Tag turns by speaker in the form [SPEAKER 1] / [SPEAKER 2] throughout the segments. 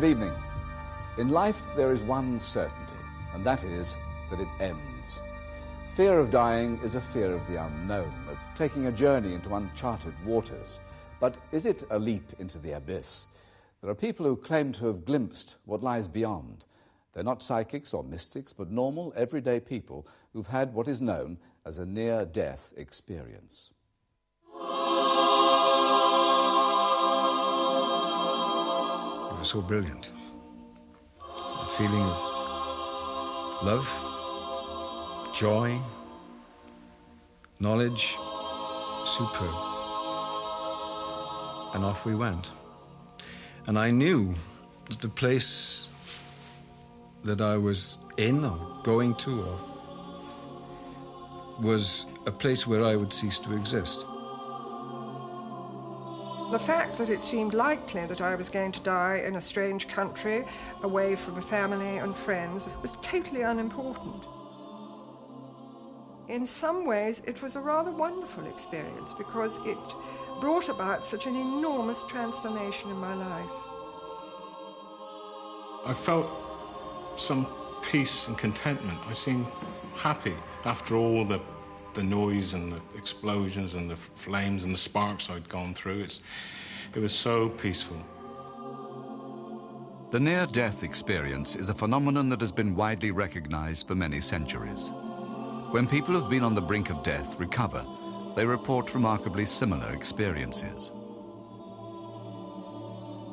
[SPEAKER 1] Good evening. In life there is one certainty, and that is that it ends. Fear of dying is a fear of the unknown, of taking a journey into uncharted waters. But is it a leap into the abyss? There are people who claim to have glimpsed what lies beyond. They're not psychics or mystics, but normal, everyday people who've had what is known as a near-death experience.
[SPEAKER 2] It was so brilliant. A feeling of love, joy, knowledge, superb. And off we went. And I knew that the place that I was in or going to or was a place where I would cease to exist.
[SPEAKER 3] The fact that it seemed likely that I was going to die in a strange country, away from family and friends, was totally unimportant. In some ways, it was a rather wonderful experience because it brought about such an enormous transformation in my life.
[SPEAKER 4] I felt some peace and contentment. I seemed happy after all the noise and the explosions and the flames and the sparks I'd gone through. It was so peaceful.
[SPEAKER 5] The near-death experience is a phenomenon that has been widely recognized for many centuries. When people who've been on the brink of death recover, they report remarkably similar experiences.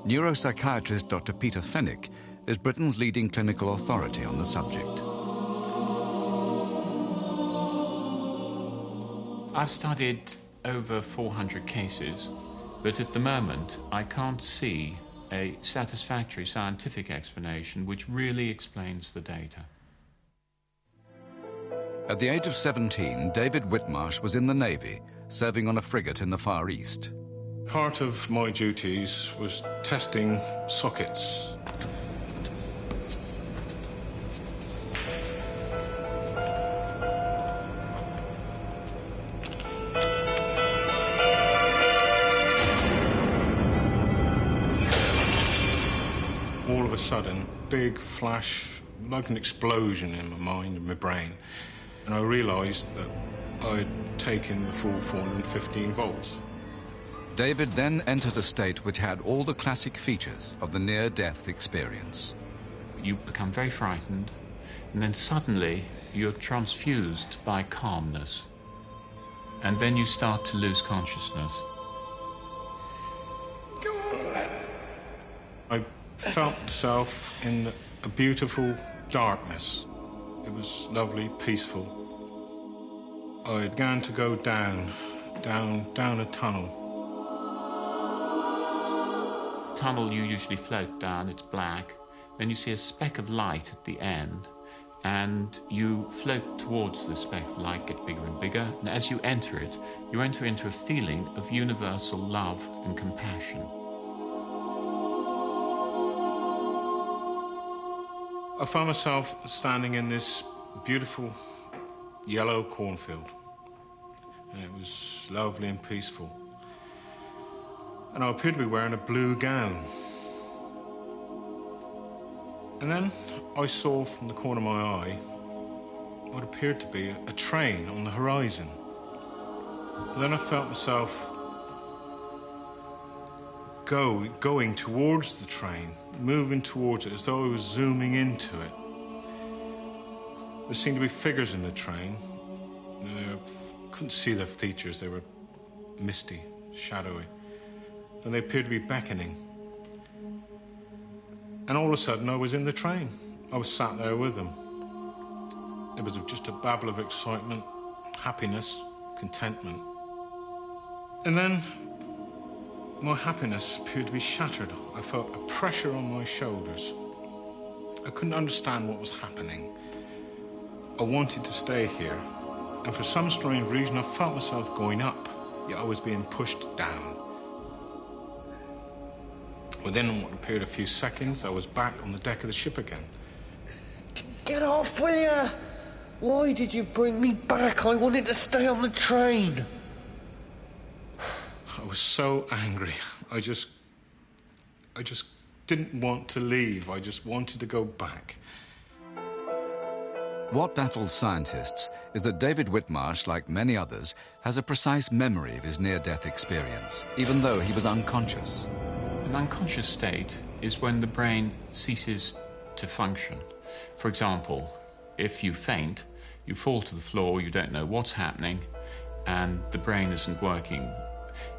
[SPEAKER 5] Neuropsychiatrist Dr. Peter Fenwick is Britain's leading clinical authority on the subject.
[SPEAKER 6] I've studied over 400 cases, but at the moment I can't see a satisfactory scientific explanation which really explains the data.
[SPEAKER 5] At the age of 17, David Whitmarsh was in the Navy, serving on a frigate in the Far East.
[SPEAKER 4] Part of my duties was testing sockets. All of a sudden, big flash, like an explosion in my mind and my brain. And I realised that I'd taken the full 415 volts.
[SPEAKER 5] David then entered a state which had all the classic features of the near-death experience.
[SPEAKER 6] You become very frightened, and then suddenly you're transfused by calmness. And then you start to lose consciousness.
[SPEAKER 4] I felt myself in a beautiful darkness. It was lovely, peaceful. I began to go down a tunnel.
[SPEAKER 6] The tunnel you usually float down, it's black. Then you see a speck of light at the end, and you float towards the speck of light, get bigger and bigger, and as you enter it, you enter into a feeling of universal love and compassion.
[SPEAKER 4] I found myself standing in this beautiful yellow cornfield, and it was lovely and peaceful. And I appeared to be wearing a blue gown. And then I saw from the corner of my eye what appeared to be a train on the horizon. But then I felt myself going towards the train, moving towards it as though I was zooming into it. There seemed to be figures in the train. Couldn't see their features, they were misty, shadowy. And they appeared to be beckoning. And all of a sudden I was in the train. I was sat there with them. It was just a babble of excitement, happiness, contentment. And then my happiness appeared to be shattered. I felt a pressure on my shoulders. I couldn't understand what was happening. I wanted to stay here. And for some strange reason, I felt myself going up, yet I was being pushed down. Within what appeared a few seconds, I was back on the deck of the ship again.
[SPEAKER 7] Get off, will ya? Why did you bring me back? I wanted to stay on the train.
[SPEAKER 4] I was so angry. I just didn't want to leave. I just wanted to go back.
[SPEAKER 5] What baffles scientists is that David Whitmarsh, like many others, has a precise memory of his near-death experience, even though he was unconscious.
[SPEAKER 6] An unconscious state is when the brain ceases to function. For example, if you faint, you fall to the floor, you don't know what's happening, and the brain isn't working.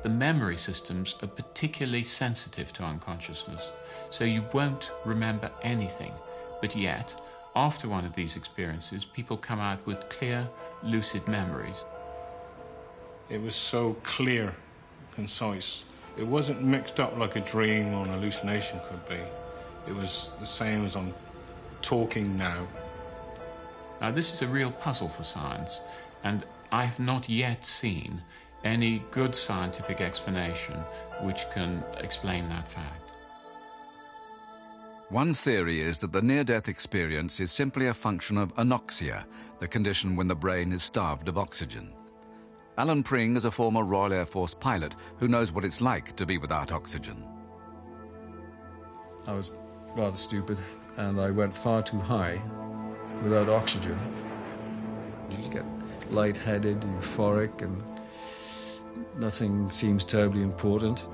[SPEAKER 6] The memory systems are particularly sensitive to unconsciousness, so you won't remember anything. But yet, after one of these experiences, people come out with clear, lucid memories.
[SPEAKER 4] It was so clear, concise. It wasn't mixed up like a dream or an hallucination could be. It was the same as I'm talking now.
[SPEAKER 6] Now, this is a real puzzle for science, and I have not yet seen any good scientific explanation which can explain that fact.
[SPEAKER 5] One theory is that the near-death experience is simply a function of anoxia, the condition when the brain is starved of oxygen. Alan Pring is a former Royal Air Force pilot who knows what it's like to be without oxygen.
[SPEAKER 2] I was rather stupid, and I went far too high without oxygen. You get lightheaded, euphoric, and nothing seems terribly important.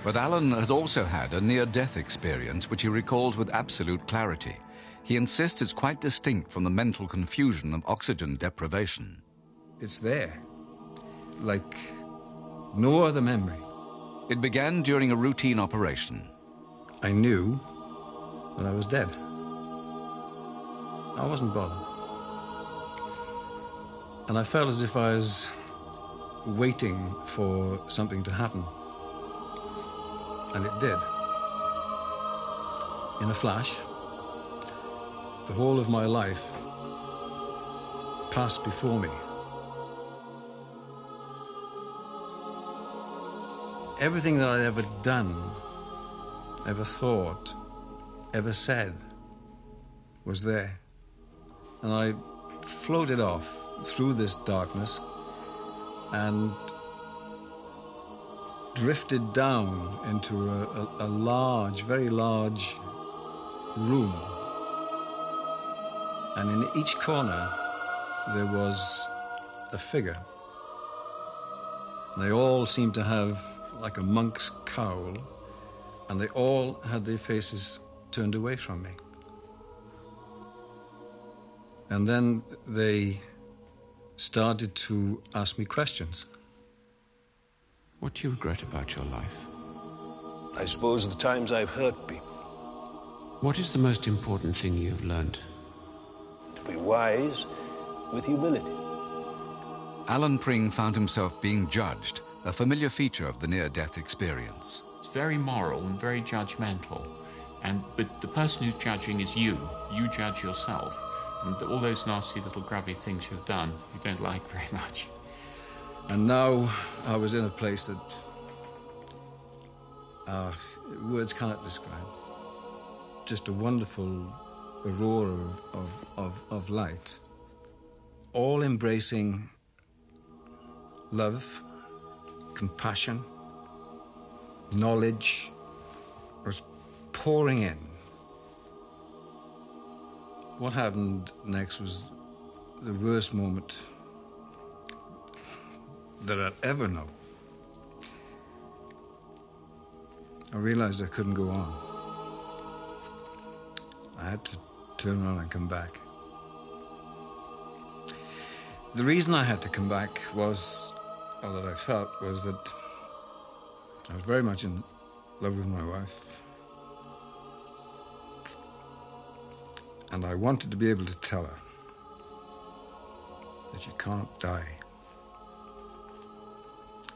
[SPEAKER 5] But Alan has also had a near-death experience which he recalls with absolute clarity. He insists it's quite distinct from the mental confusion of oxygen deprivation.
[SPEAKER 2] It's there, like no other memory.
[SPEAKER 5] It began during a routine operation.
[SPEAKER 2] I knew that I was dead. I wasn't bothered. And I felt as if I was waiting for something to happen. And it did. In a flash, the whole of my life passed before me. Everything that I'd ever done, ever thought, ever said was there. And I floated off through this darkness and drifted down into a large, very large room. And in each corner there was a figure. They all seemed to have like a monk's cowl, and they all had their faces turned away from me. And then they started to ask me questions.
[SPEAKER 6] What do you regret about your life?
[SPEAKER 8] I suppose the times I've hurt people.
[SPEAKER 6] What is the most important thing you've learned?
[SPEAKER 8] To be wise with humility.
[SPEAKER 5] Alan Pring found himself being judged, a familiar feature of the near-death experience.
[SPEAKER 6] It's very moral and very judgmental, but the person who's judging is you. You judge yourself, and all those nasty little grubby things you've done, you don't like very much.
[SPEAKER 2] And now I was in a place that words cannot describe. Just a wonderful aurora of light, all embracing love, compassion, knowledge was pouring in. What happened next was the worst moment that I'd ever know. I realized I couldn't go on. I had to turn around and come back. The reason I had to come back was, or that I felt, was that I was very much in love with my wife. And I wanted to be able to tell her that you can't die.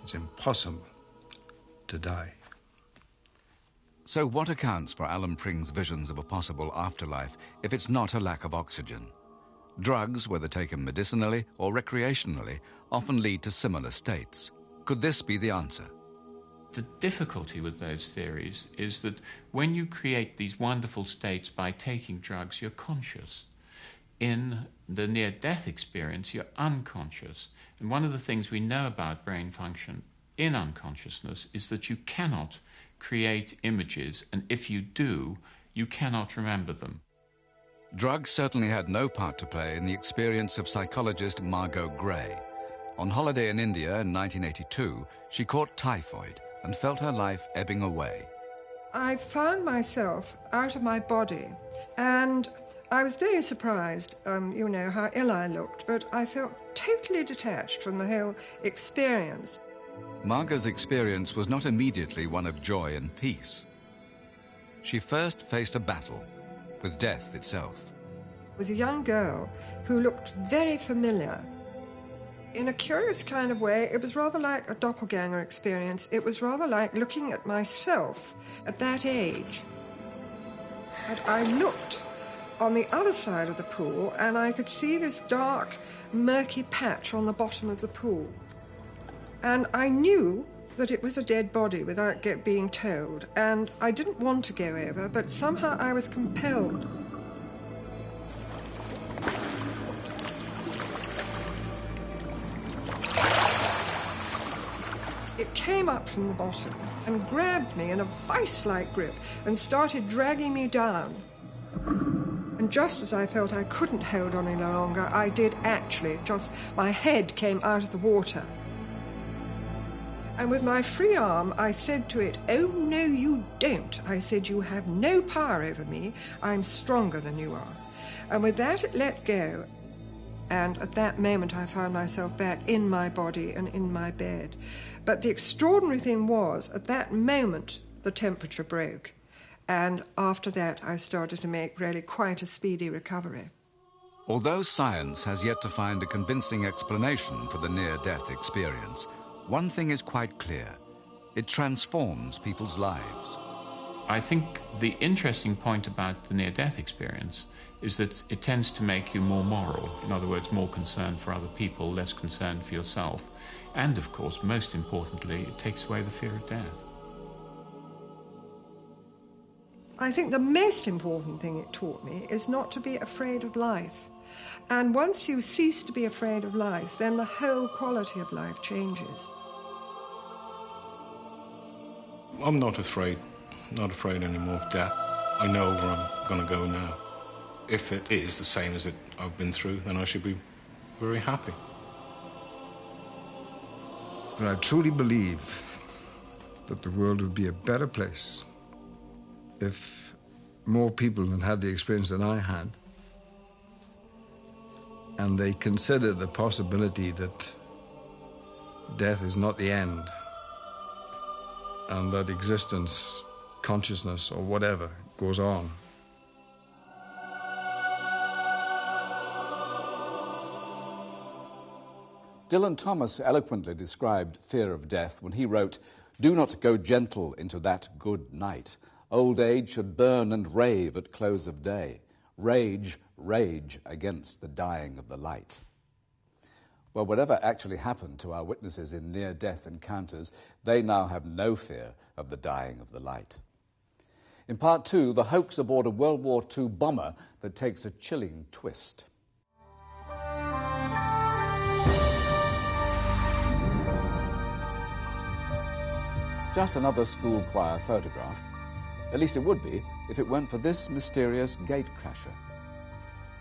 [SPEAKER 2] It's impossible to die.
[SPEAKER 5] So what accounts for Alan Pring's visions of a possible afterlife if it's not a lack of oxygen? Drugs, whether taken medicinally or recreationally, often lead to similar states. Could this be the answer?
[SPEAKER 6] The difficulty with those theories is that when you create these wonderful states by taking drugs, you're conscious. In the near-death experience, you're unconscious. And one of the things we know about brain function in unconsciousness is that you cannot create images, and if you do, you cannot remember them.
[SPEAKER 5] Drugs certainly had no part to play in the experience of psychologist Margot Gray. On holiday in India in 1982, she caught typhoid and felt her life ebbing away.
[SPEAKER 3] I found myself out of my body, and I was very surprised, how ill I looked, but I felt totally detached from the whole experience.
[SPEAKER 5] Margot's experience was not immediately one of joy and peace. She first faced a battle with death itself.
[SPEAKER 3] It was a young girl who looked very familiar. In a curious kind of way, it was rather like a doppelganger experience. It was rather like looking at myself at that age. And I looked on the other side of the pool, and I could see this dark, murky patch on the bottom of the pool. And I knew that it was a dead body without being told, and I didn't want to go over, but somehow I was compelled. It came up from the bottom and grabbed me in a vice-like grip and started dragging me down. And just as I felt I couldn't hold on any longer, I did actually. My head came out of the water. And with my free arm, I said to it, "Oh, no, you don't." I said, "You have no power over me. I'm stronger than you are." And with that, it let go. And at that moment, I found myself back in my body and in my bed. But the extraordinary thing was, at that moment, the temperature broke. And after that, I started to make really quite a speedy recovery.
[SPEAKER 5] Although science has yet to find a convincing explanation for the near-death experience, one thing is quite clear. It transforms people's lives.
[SPEAKER 6] I think the interesting point about the near-death experience is that it tends to make you more moral. In other words, more concerned for other people, less concerned for yourself. And, of course, most importantly, it takes away the fear of death.
[SPEAKER 3] I think the most important thing it taught me is not to be afraid of life. And once you cease to be afraid of life, then the whole quality of life changes.
[SPEAKER 4] I'm not afraid anymore of death. I know where I'm going to go now. If it is the same as I've been through, then I should be very happy.
[SPEAKER 2] But I truly believe that the world would be a better place if more people had had the experience that I had, and they consider the possibility that death is not the end, and that existence, consciousness, or whatever goes on.
[SPEAKER 1] Dylan Thomas eloquently described fear of death when he wrote, "Do not go gentle into that good night. Old age should burn and rave at close of day. Rage, rage against the dying of the light." Well, whatever actually happened to our witnesses in near-death encounters, they now have no fear of the dying of the light. In part two, the hoax aboard a World War II bomber that takes a chilling twist. Just another school choir photograph. At least it would be if it weren't for this mysterious gatecrasher.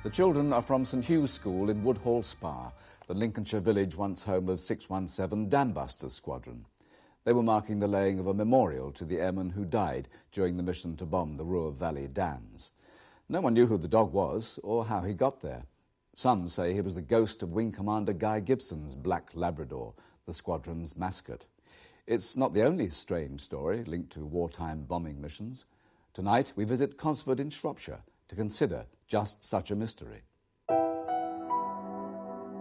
[SPEAKER 1] The children are from St Hugh's School in Woodhall Spa, the Lincolnshire village once home of 617 Dambusters Squadron. They were marking the laying of a memorial to the airman who died during the mission to bomb the Ruhr Valley dams. No one knew who the dog was or how he got there. Some say he was the ghost of Wing Commander Guy Gibson's Black Labrador, the squadron's mascot. It's not the only strange story linked to wartime bombing missions. Tonight, we visit Cosford in Shropshire to consider just such a mystery.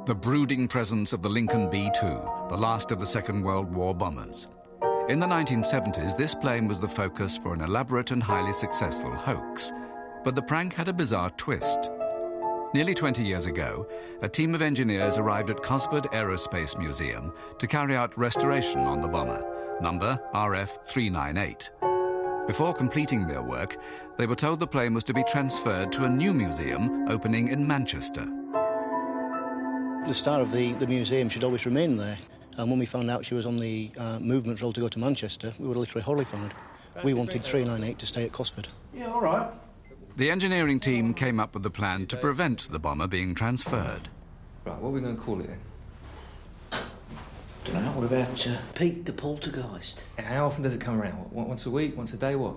[SPEAKER 5] The brooding presence of the Lincoln B-2, the last of the Second World War bombers. In the 1970s, this plane was the focus for an elaborate and highly successful hoax. But the prank had a bizarre twist. Nearly 20 years ago, a team of engineers arrived at Cosford Aerospace Museum to carry out restoration on the bomber, number RF398. Before completing their work, they were told the plane was to be transferred to a new museum opening in Manchester.
[SPEAKER 9] The star of the museum should always remain there, And when we found out she was on the movement roll to go to Manchester, we were literally horrified. We wanted 398 to stay at Cosford.
[SPEAKER 8] Yeah, all right.
[SPEAKER 5] The engineering team came up with a plan to prevent the bomber being transferred.
[SPEAKER 10] Right, what are we going to call it then?
[SPEAKER 7] Don't know, what about Pete the Poltergeist?
[SPEAKER 10] How often does it come around? Once a week, once a day, what?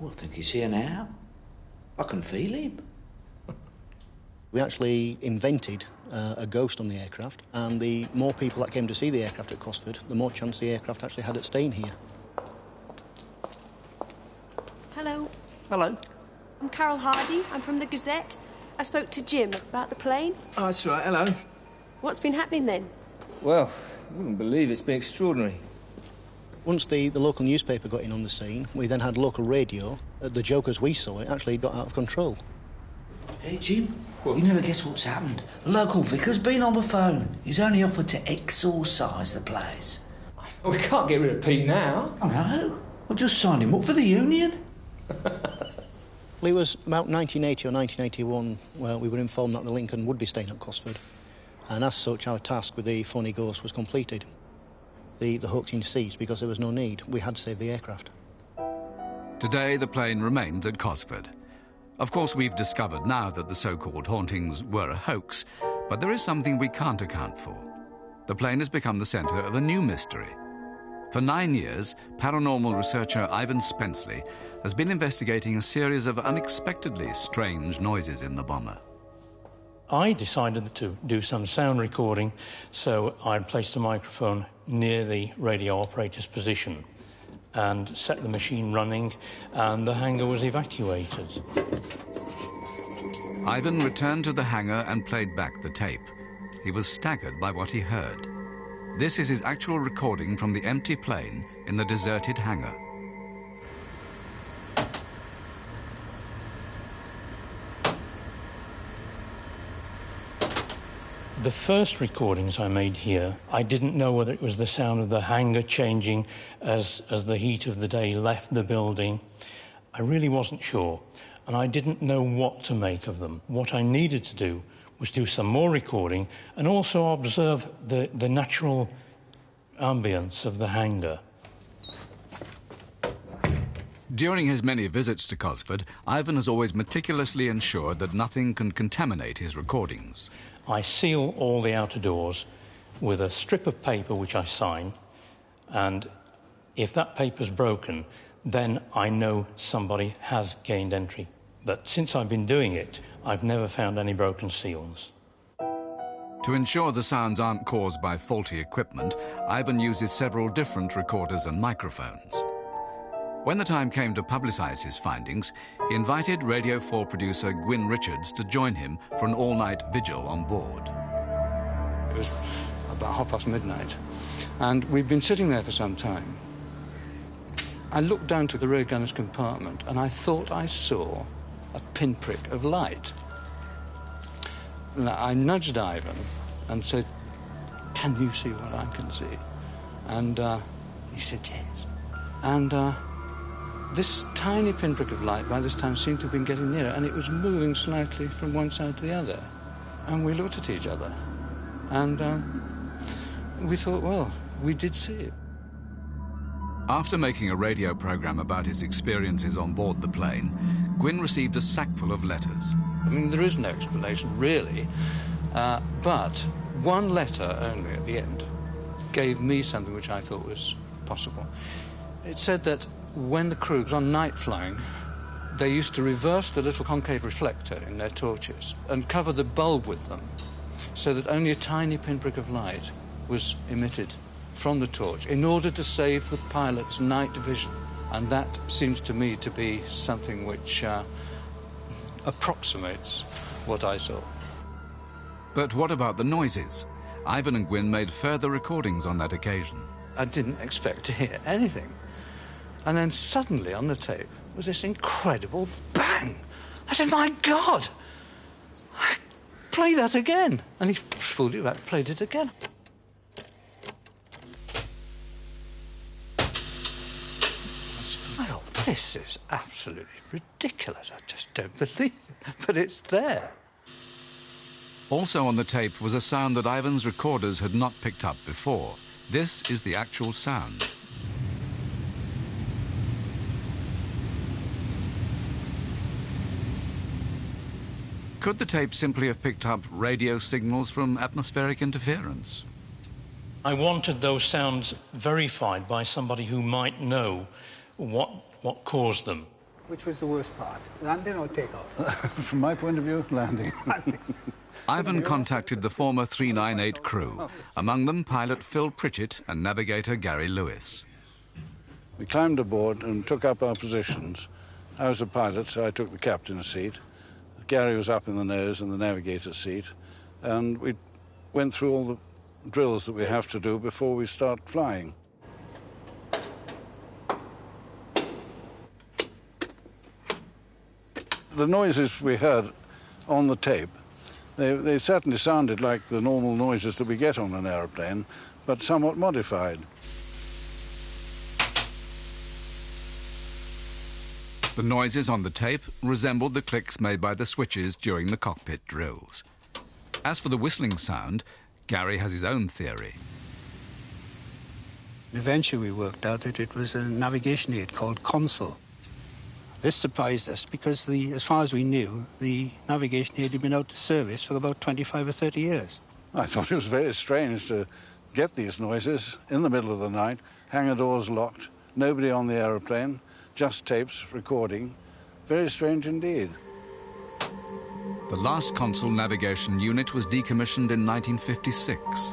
[SPEAKER 7] Oh, I think he's here now. I can feel him.
[SPEAKER 9] We actually invented a ghost on the aircraft, and the more people that came to see the aircraft at Cosford, the more chance the aircraft actually had at staying here.
[SPEAKER 11] Hello.
[SPEAKER 7] Hello.
[SPEAKER 11] I'm Carol Hardy. I'm from the Gazette. I spoke to Jim about the plane.
[SPEAKER 10] Oh, that's right, hello.
[SPEAKER 11] What's been happening then?
[SPEAKER 10] Well, you wouldn't believe it's been extraordinary.
[SPEAKER 9] Once the local newspaper got in on the scene, we then had local radio. The joke as we saw it actually got out of control.
[SPEAKER 7] Hey, Jim, you never guess what's happened. The local vicar's been on the phone. He's only offered to exorcise the place.
[SPEAKER 10] Well, we can't get rid of Pete now.
[SPEAKER 7] I know. I've just signed him up for the union.
[SPEAKER 9] Well, it was about 1980 or 1981 where we were informed that the Lincoln would be staying at Cosford. And as such, our task with the phony ghost was completed. The hoaxing ceased because there was no need. We had saved the aircraft.
[SPEAKER 5] Today, the plane remains at Cosford. Of course, we've discovered now that the so-called hauntings were a hoax, but there is something we can't account for. The plane has become the centre of a new mystery. For 9 years, paranormal researcher Ivan Spenceley has been investigating a series of unexpectedly strange noises in the bomber.
[SPEAKER 12] I decided to do some sound recording, so I placed a microphone near the radio operator's position and set the machine running, and the hangar was evacuated.
[SPEAKER 5] Ivan returned to the hangar and played back the tape. He was staggered by what he heard. This is his actual recording from the empty plane in the deserted hangar.
[SPEAKER 12] The first recordings I made here, I didn't know whether it was the sound of the hangar changing as the heat of the day left the building. I really wasn't sure, and I didn't know what to make of them. What I needed to do was do some more recording and also observe the natural ambience of the hangar.
[SPEAKER 5] During his many visits to Cosford, Ivan has always meticulously ensured that nothing can contaminate his recordings.
[SPEAKER 12] I seal all the outer doors with a strip of paper which I sign, and if that paper's broken, then I know somebody has gained entry. But since I've been doing it, I've never found any broken seals.
[SPEAKER 5] To ensure the sounds aren't caused by faulty equipment, Ivan uses several different recorders and microphones. When the time came to publicise his findings, he invited Radio 4 producer Gwyn Richards to join him for an all-night vigil on board.
[SPEAKER 2] It was about midnight, and we'd been sitting there for some time. I looked down to the rear gunner's compartment, and I thought I saw a pinprick of light. I nudged Ivan and said, "Can you see what I can see?" And he said, "Yes." And this tiny pinprick of light by this time seemed to have been getting nearer, and it was moving slightly from one side to the other. And we looked at each other, and we thought, well, we did see it.
[SPEAKER 5] After making a radio program about his experiences on board the plane, Gwyn received a sackful of letters.
[SPEAKER 2] I mean, there is no explanation, really, but one letter only at the end gave me something which I thought was possible. It said that when the crew was on night flying, they used to reverse the little concave reflector in their torches and cover the bulb with them so that only a tiny pinprick of light was emitted from the torch in order to save the pilot's night vision. And that seems to me to be something which approximates what I saw.
[SPEAKER 5] But what about the noises? Ivan and Gwyn made further recordings on that occasion.
[SPEAKER 2] I didn't expect to hear anything. And then suddenly on the tape was this incredible bang. I said, "My God! Play that again." And he pulled it back, played it again. Well, this is absolutely ridiculous. I just don't believe it, but it's there.
[SPEAKER 5] Also on the tape was a sound that Ivan's recorders had not picked up before, This is the actual sound. Could the tape simply have picked up radio signals from atmospheric interference?
[SPEAKER 12] I wanted those sounds verified by somebody who might know what caused them.
[SPEAKER 13] Which was the worst part, landing or takeoff?
[SPEAKER 14] From my point of view, landing.
[SPEAKER 5] Ivan contacted the former 398 crew, among them pilot Phil Pritchett and navigator Gary Lewis.
[SPEAKER 14] We climbed aboard and took up our positions. I was a pilot, so I took the captain's seat. Gary was up in the nose in the navigator's seat, and we went through all the drills that we have to do before we start flying. The noises we heard on the tape, they certainly sounded like the normal noises that we get on an aeroplane, but somewhat modified.
[SPEAKER 5] The noises on the tape resembled the clicks made by the switches during the cockpit drills. As for the whistling sound, Gary has his own theory.
[SPEAKER 13] Eventually we worked out that it was a navigation aid called Console. This surprised us because, as far as we knew, the navigation aid had been out of service for about 25 or 30 years.
[SPEAKER 14] I thought it was very strange to get these noises in the middle of the night, hangar doors locked, nobody on the aeroplane, just tapes recording. Very strange indeed.
[SPEAKER 5] The last Console navigation unit was decommissioned in 1956.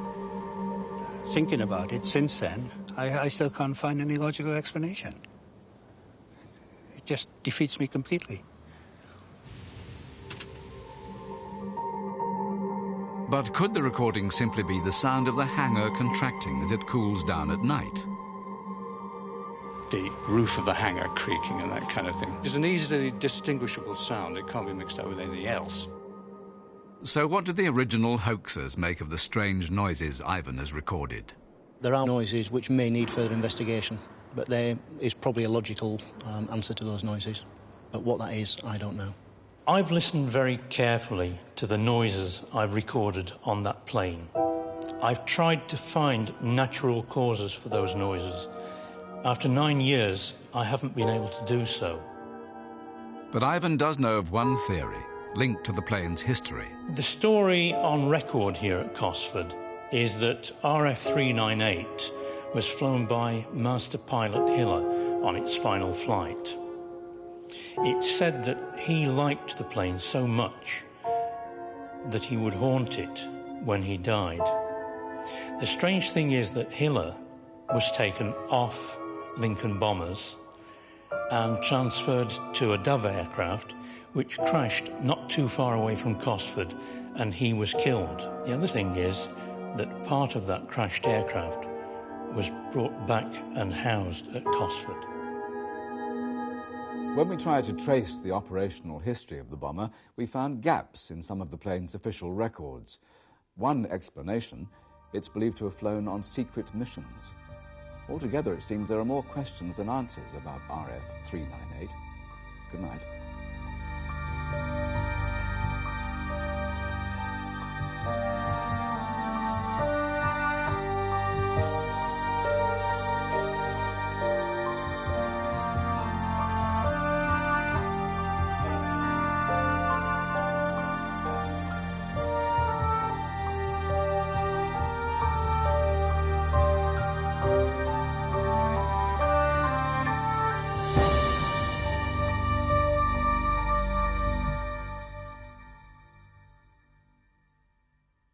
[SPEAKER 13] Thinking about it since then, I still can't find any logical explanation. It just defeats me completely.
[SPEAKER 5] But could the recording simply be the sound of the hangar contracting as it cools down at night?
[SPEAKER 12] The roof of the hangar creaking and that kind of thing. It's an easily distinguishable sound. It can't be mixed up with anything else.
[SPEAKER 5] So what did the original hoaxers make of the strange noises Ivan has recorded?
[SPEAKER 9] There are noises which may need further investigation, but there is probably a logical answer to those noises. But what that is, I don't know.
[SPEAKER 12] I've listened very carefully to the noises I've recorded on that plane. I've tried to find natural causes for those noises. After 9 years, I haven't been able to do so.
[SPEAKER 5] But Ivan does know of one theory, linked to the plane's history.
[SPEAKER 12] The story on record here at Cosford is that RF398 was flown by Master Pilot Hiller on its final flight. It's said that he liked the plane so much that he would haunt it when he died. The strange thing is that Hiller was taken off Lincoln bombers and transferred to a Dove aircraft which crashed not too far away from Cosford, and he was killed. The other thing is that part of that crashed aircraft was brought back and housed at Cosford.
[SPEAKER 1] When we tried to trace the operational history of the bomber, we found gaps in some of the plane's official records. One explanation, it's believed to have flown on secret missions. Altogether, it seems there are more questions than answers about RF-398. Good night.